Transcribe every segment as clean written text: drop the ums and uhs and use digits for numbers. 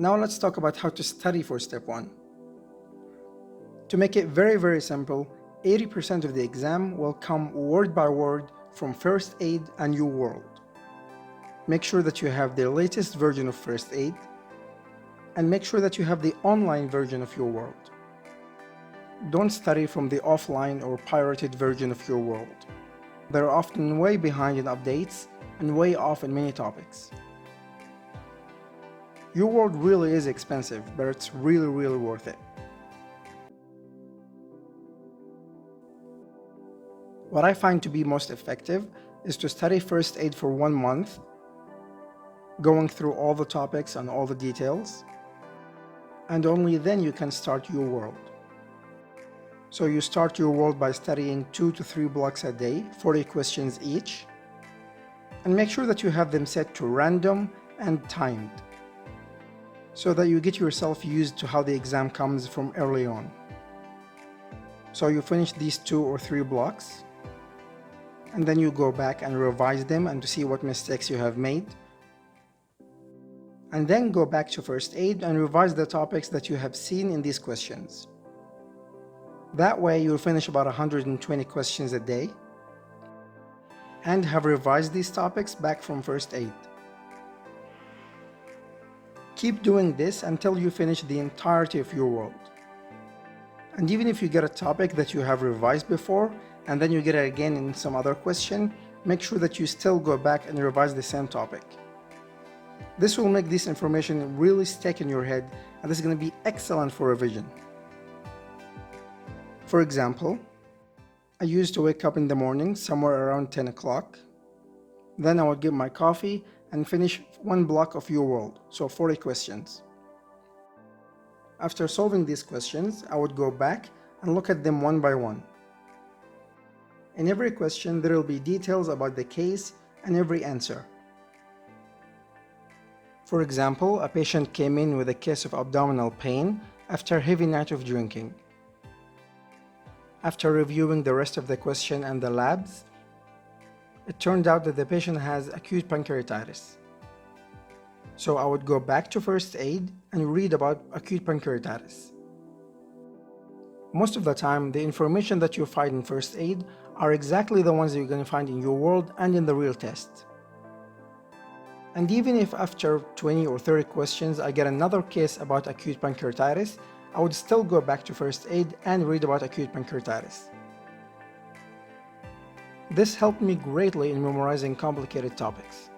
Now let's talk about how to study for step 1. To make it very simple, 80% of the exam will come word by word from First Aid and UWorld. Make sure that you have the latest version of First Aid, and make sure that you have the online version of UWorld. Don't study from the offline or pirated version of UWorld. They're often way behind in updates and way off in many topics. UWorld really is expensive, but it's really worth it. What I find to be most effective is to study First Aid for 1 month, going through all the topics and all the details, and only then you can start UWorld. So you start UWorld by studying 2 to 3 blocks a day, 40 questions each, and make sure that you have them set to random and timed, so that you get yourself used to how the exam comes from early on. So you finish these 2 or 3 blocks, and then you go back and revise them and to see what mistakes you have made, and then go back to First Aid and revise the topics that you have seen in these questions. That way you'll finish about 120 questions a day and have revised these topics back from First Aid. Keep doing this until you finish the entirety of UWorld. And even if you get a topic that you have revised before and then you get it again in some other question, make sure that you still go back and revise the same topic. This will make this information really stick in your head, and this is going to be excellent for revision. For example, I used to wake up in the morning somewhere around 10 o'clock. Then I would get my coffee and finish 1 block of UWorld, so 40 questions. After solving these questions, I would go back and look at them one by one. In every question, there will be details about the case and every answer. For example, a patient came in with a case of abdominal pain after a heavy night of drinking. After reviewing the rest of the question and the labs, it turned out that the patient has acute pancreatitis. So I would go back to First Aid and read about acute pancreatitis. Most of the time, the information that you find in First Aid are exactly the ones that you're going to find in UWorld and in the real test. And even if after 20 or 30 questions I get another case about acute pancreatitis, I would still go back to First Aid and read about acute pancreatitis. This helped me greatly in memorizing complicated topics,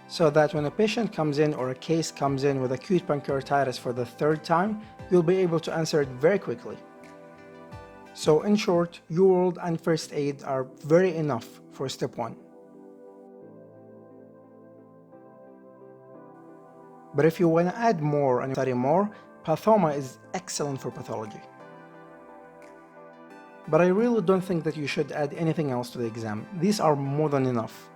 so that when a patient comes in or a case comes in with acute pancreatitis for the 3rd time, you'll be able to answer it very quickly. So in short, UWorld and First Aid are very enough for step 1. But if you want to add more and study more, Pathoma is excellent for pathology. But I really don't think that you should add anything else to the exam. These are more than enough.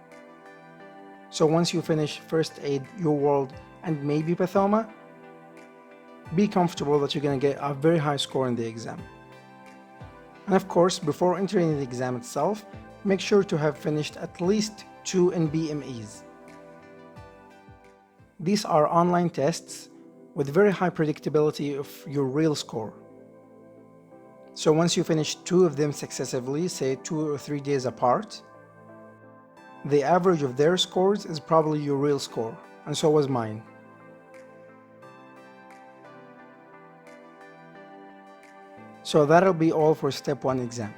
So once you finish First Aid, UWorld, and maybe Pathoma, be comfortable that you're going to get a very high score in the exam. And of course, before entering the exam itself, make sure to have finished at least 2 NBMEs. These are online tests with very high predictability of your real score. So once you finish 2 of them successively, say 2 or 3 days apart, the average of their scores is probably your real score, and so was mine. So that'll be all for step 1 exam.